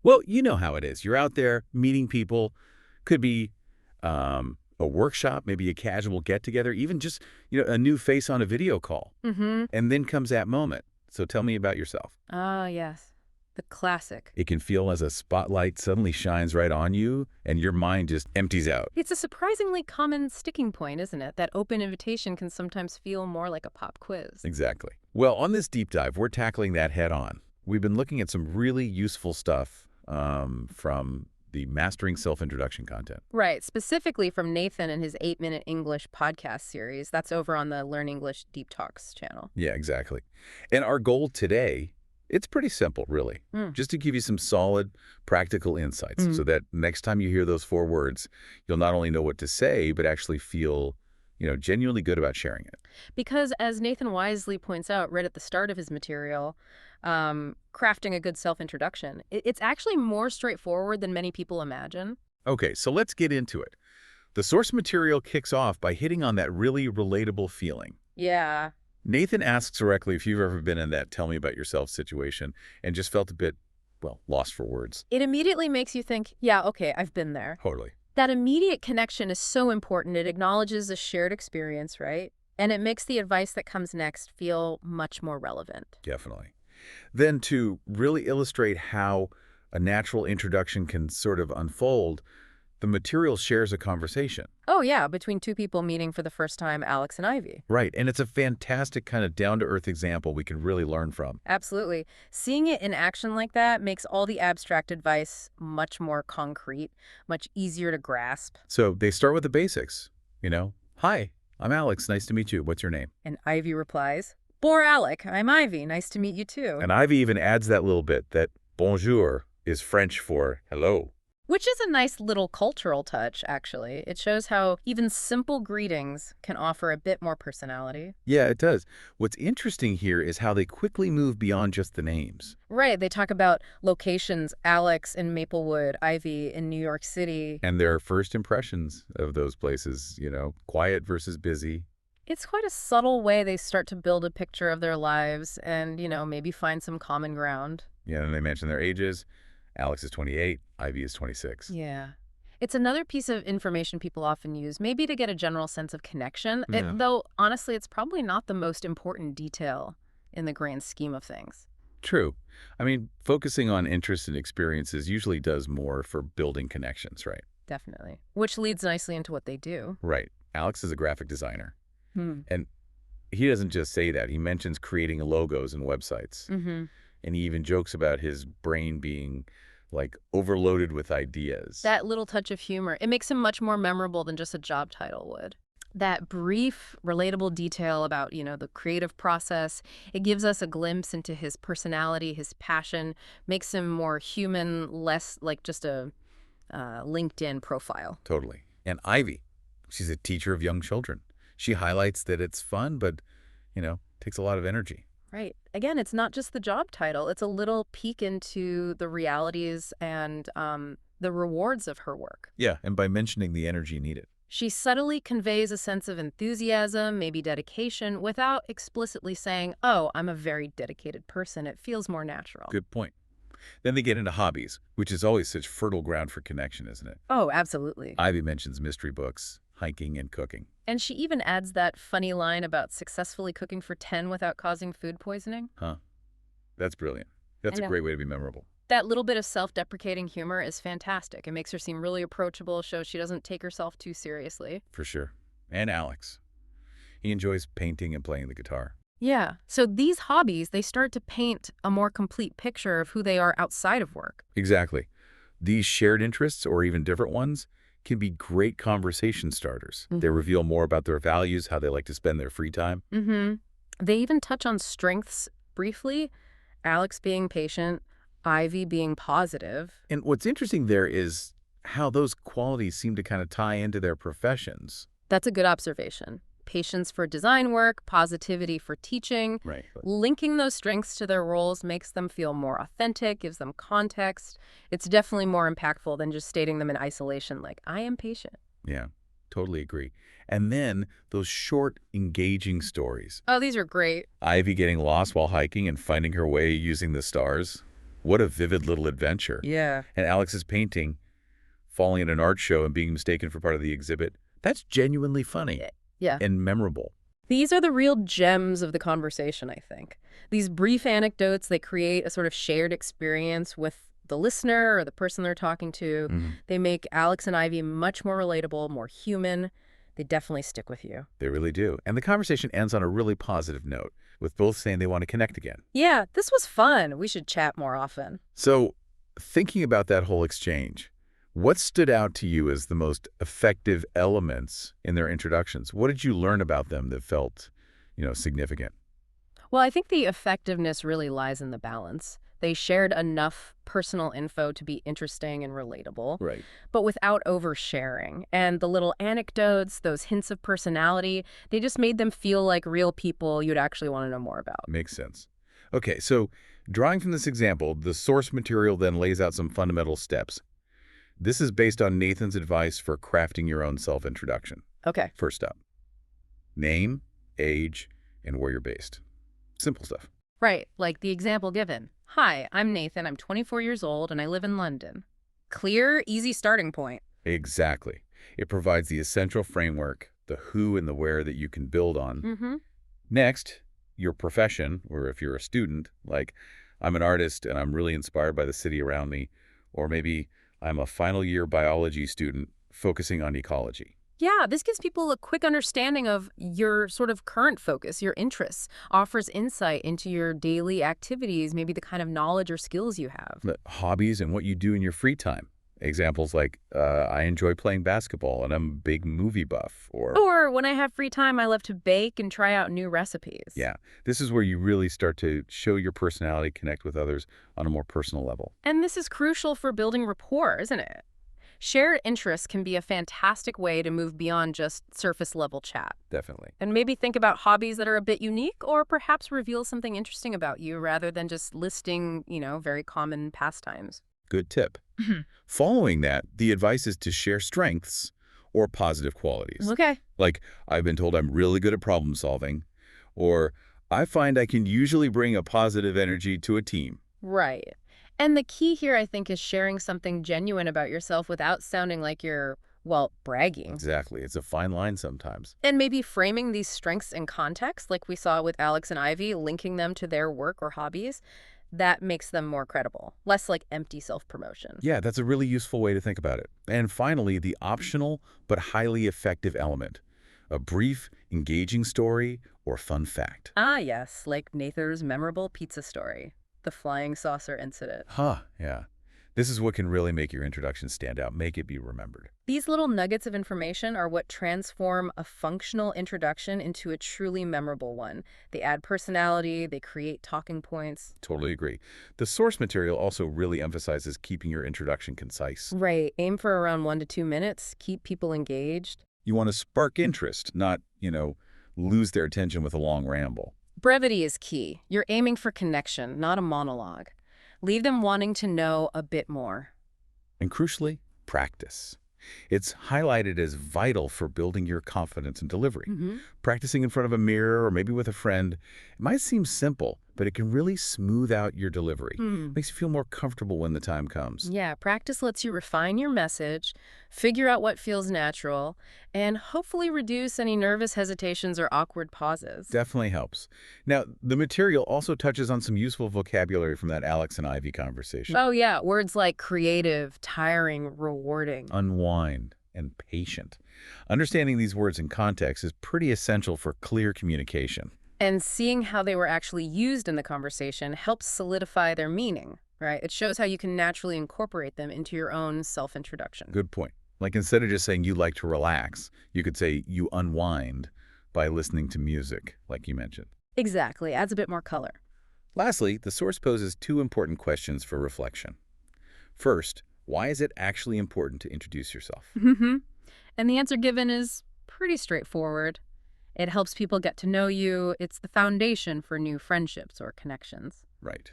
Well, you know how it is. You're out there meeting people. Could be a workshop, maybe a casual get-together, even just, a new face on a video call. Mm-hmm. And then comes that moment. So tell me about yourself. Ah, yes. The classic. It can feel as a spotlight suddenly shines right on you, and your mind just empties out. It's a surprisingly common sticking point, isn't it? That open invitation can sometimes feel more like a pop quiz. Exactly. Well, on this deep dive, we're tackling that head on. We've been looking at some really useful stuff from the Mastering Self-Introduction content. Right, specifically from Nathan and his 8-Minute English podcast series. That's over on the Learn English Deep Talks channel. Yeah, exactly. And our goal today, it's pretty simple, really. Mm. Just to give you some solid, practical insights so that next time you hear those 4 words, you'll not only know what to say, but actually feel, genuinely good about sharing it. Because as Nathan wisely points out right at the start of his material, crafting a good self-introduction, it's actually more straightforward than many people imagine. Okay, so let's get into it. The source material kicks off by hitting on that really relatable feeling. Yeah. Nathan asks directly if you've ever been in that tell me about yourself situation and just felt a bit, well, lost for words. It immediately makes you think, yeah, okay, I've been there. Totally. That immediate connection is so important. It acknowledges a shared experience, right? And it makes the advice that comes next feel much more relevant. Definitely. Then to really illustrate how a natural introduction can sort of unfold, the material shares a conversation. Oh, yeah, between two people meeting for the first time, Alex and Ivy. Right, and it's a fantastic kind of down-to-earth example we can really learn from. Absolutely. Seeing it in action like that makes all the abstract advice much more concrete, much easier to grasp. So they start with the basics, Hi, I'm Alex, nice to meet you. What's your name? And Ivy replies, Bore Alec, I'm Ivy, nice to meet you too. And Ivy even adds that little bit that bonjour is French for hello. Which is a nice little cultural touch, actually. It shows how even simple greetings can offer a bit more personality. Yeah, it does. What's interesting here is how they quickly move beyond just the names. Right, they talk about locations, Alex in Maplewood, Ivy in New York City. And their first impressions of those places, quiet versus busy. It's quite a subtle way they start to build a picture of their lives and, maybe find some common ground. Yeah, and they mention their ages. Alex is 28, Ivy is 26. Yeah. It's another piece of information people often use, maybe to get a general sense of connection, Yeah. though honestly, it's probably not the most important detail in the grand scheme of things. True. I mean, focusing on interests and experiences usually does more for building connections, right? Definitely. Which leads nicely into what they do. Right. Alex is a graphic designer. Hmm. And he doesn't just say that. He mentions creating logos and websites. Mm-hmm. And he even jokes about his brain being, like, overloaded with ideas. That little touch of humor, it makes him much more memorable than just a job title would. That brief, relatable detail about, the creative process, it gives us a glimpse into his personality, his passion, makes him more human, less like just a LinkedIn profile. Totally. And Ivy, she's a teacher of young children. She highlights that it's fun, but, takes a lot of energy. Right. Again, it's not just the job title. It's a little peek into the realities and the rewards of her work. Yeah, and by mentioning the energy needed. She subtly conveys a sense of enthusiasm, maybe dedication, without explicitly saying, oh, I'm a very dedicated person. It feels more natural. Good point. Then they get into hobbies, which is always such fertile ground for connection, isn't it? Oh, absolutely. Ivy mentions mystery books, hiking, and cooking. And she even adds that funny line about successfully cooking for 10 without causing food poisoning. Huh. That's brilliant. That's I a know. great way to be memorable. That little bit of self-deprecating humor is fantastic. It makes her seem really approachable, shows she doesn't take herself too seriously. For sure. And Alex. He enjoys painting and playing the guitar. Yeah. So these hobbies, they start to paint a more complete picture of who they are outside of work. Exactly. These shared interests, or even different ones, can be great conversation starters. Mhm. They reveal more about their values, how they like to spend their free time. Mm-hmm. They even touch on strengths briefly. Alex being patient, Ivy being positive. And what's interesting there is how those qualities seem to kind of tie into their professions. That's a good observation. Patience for design work, positivity for teaching. Right. Linking those strengths to their roles makes them feel more authentic, gives them context. It's definitely more impactful than just stating them in isolation, like, I am patient. Yeah, totally agree. And then those short, engaging stories. Oh, these are great. Ivy getting lost while hiking and finding her way using the stars. What a vivid little adventure. Yeah. And Alex's painting, falling at an art show and being mistaken for part of the exhibit, that's genuinely funny Yeah. and memorable. These are the real gems of the conversation, I think. These brief anecdotes, they create a sort of shared experience with the listener or the person they're talking to. Mhm. They make Alex and Ivy much more relatable, more human. They definitely stick with you. They really do. And the conversation ends on a really positive note, with both saying they want to connect again. Yeah, this was fun. We should chat more often. So, thinking about that whole exchange, what stood out to you as the most effective elements in their introductions? What did you learn about them that felt, significant? Well, I think the effectiveness really lies in the balance. They shared enough personal info to be interesting and relatable, Right. but without oversharing. And the little anecdotes, those hints of personality, they just made them feel like real people you'd actually want to know more about. Makes sense. Okay, so drawing from this example, the source material then lays out some fundamental steps. This is based on Nathan's advice for crafting your own self-introduction. Okay. First up, name, age, and where you're based. Simple stuff. Right, like the example given. Hi, I'm Nathan, I'm 24 years old, and I live in London. Clear, easy starting point. Exactly. It provides the essential framework, the who and the where that you can build on. Mm-hmm. Next, your profession, or if you're a student, like I'm an artist and I'm really inspired by the city around me, or maybe I'm a final year biology student focusing on ecology. Yeah, this gives people a quick understanding of your sort of current focus, your interests, offers insight into your daily activities, maybe the kind of knowledge or skills you have. The hobbies and what you do in your free time. Examples like, I enjoy playing basketball and I'm a big movie buff, Or when I have free time, I love to bake and try out new recipes. Yeah, this is where you really start to show your personality, connect with others on a more personal level. And this is crucial for building rapport, isn't it? Shared interests can be a fantastic way to move beyond just surface-level chat. Definitely. And maybe think about hobbies that are a bit unique or perhaps reveal something interesting about you rather than just listing, very common pastimes. Good tip. Mhm. Following that, the advice is to share strengths or positive qualities. Okay. Like, I've been told I'm really good at problem solving, or I find I can usually bring a positive energy to a team. Right. And the key here, I think, is sharing something genuine about yourself without sounding like you're, bragging. Exactly. It's a fine line sometimes. And maybe framing these strengths in context, like we saw with Alex and Ivy, linking them to their work or hobbies, that makes them more credible, less like empty self-promotion. Yeah, that's a really useful way to think about it. And finally, the optional but highly effective element, a brief, engaging story or fun fact. Ah, yes, like Nathan's memorable pizza story, the flying saucer incident. Yeah. This is what can really make your introduction stand out, make it be remembered. These little nuggets of information are what transform a functional introduction into a truly memorable one. They add personality, they create talking points. Totally agree. The source material also really emphasizes keeping your introduction concise. Right, aim for around 1 to 2 minutes, keep people engaged. You want to spark interest, not, lose their attention with a long ramble. Brevity is key. You're aiming for connection, not a monologue. Leave them wanting to know a bit more. And crucially, practice. It's highlighted as vital for building your confidence in delivery. Practicing in front of a mirror or maybe with a friend, it might seem simple, but it can really smooth out your delivery. Makes you feel more comfortable when the time comes. Yeah, practice lets you refine your message, figure out what feels natural, and hopefully reduce any nervous hesitations or awkward pauses. Definitely helps. Now, the material also touches on some useful vocabulary from that Alex and Ivy conversation. Oh yeah, words like creative, tiring, rewarding. Unwind and patient. Understanding these words in context is pretty essential for clear communication. And seeing how they were actually used in the conversation helps solidify their meaning, right? It shows how you can naturally incorporate them into your own self-introduction. Good point. Like instead of just saying you like to relax, you could say you unwind by listening to music, like you mentioned. Exactly, adds a bit more color. Lastly, the source poses two important questions for reflection. First, why is it actually important to introduce yourself? And the answer given is pretty straightforward. It helps people get to know you. It's the foundation for new friendships or connections. Right.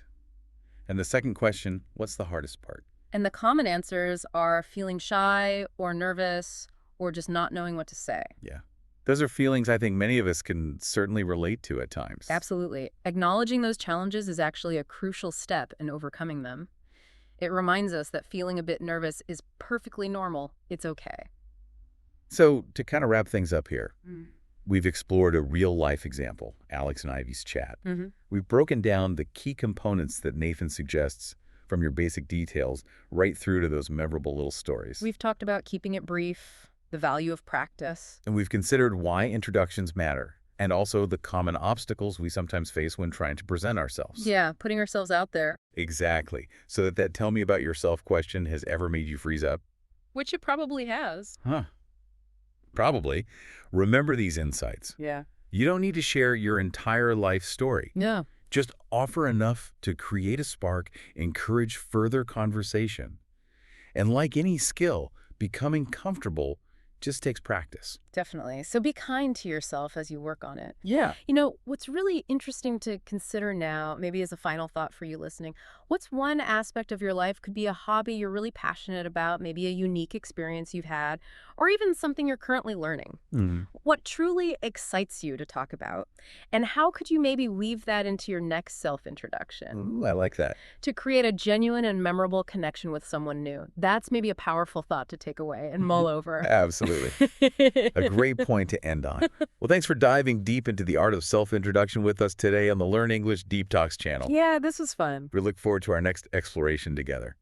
And the second question, what's the hardest part? And the common answers are feeling shy or nervous or just not knowing what to say. Yeah. Those are feelings I think many of us can certainly relate to at times. Absolutely. Acknowledging those challenges is actually a crucial step in overcoming them. It reminds us that feeling a bit nervous is perfectly normal. It's okay. So to kind of wrap things up here, Mm. we've explored a real-life example, Alex and Ivy's chat. Mm-hmm. We've broken down the key components that Nathan suggests, from your basic details right through to those memorable little stories. We've talked about keeping it brief, the value of practice. And we've considered why introductions matter, and also the common obstacles we sometimes face when trying to present ourselves. Yeah, putting ourselves out there. Exactly. So that tell me about yourself question has ever made you freeze up? Which it probably has. Huh. Probably. Remember these insights. Yeah. You don't need to share your entire life story. Yeah. Just offer enough to create a spark, encourage further conversation. And like any skill, becoming comfortable just takes practice. Definitely. So be kind to yourself as you work on it. Yeah. You know, what's really interesting to consider now, maybe as a final thought for you listening, what's one aspect of your life, could be a hobby you're really passionate about, maybe a unique experience you've had, or even something you're currently learning. What truly excites you to talk about? And how could you maybe weave that into your next self-introduction Ooh, I like that. to create a genuine and memorable connection with someone new? That's maybe a powerful thought to take away and mull over. Absolutely. A great point to end on. Well, thanks for diving deep into the art of self-introduction with us today on the Learn English Deep Talks channel. Yeah, this was fun. We look forward to our next exploration together.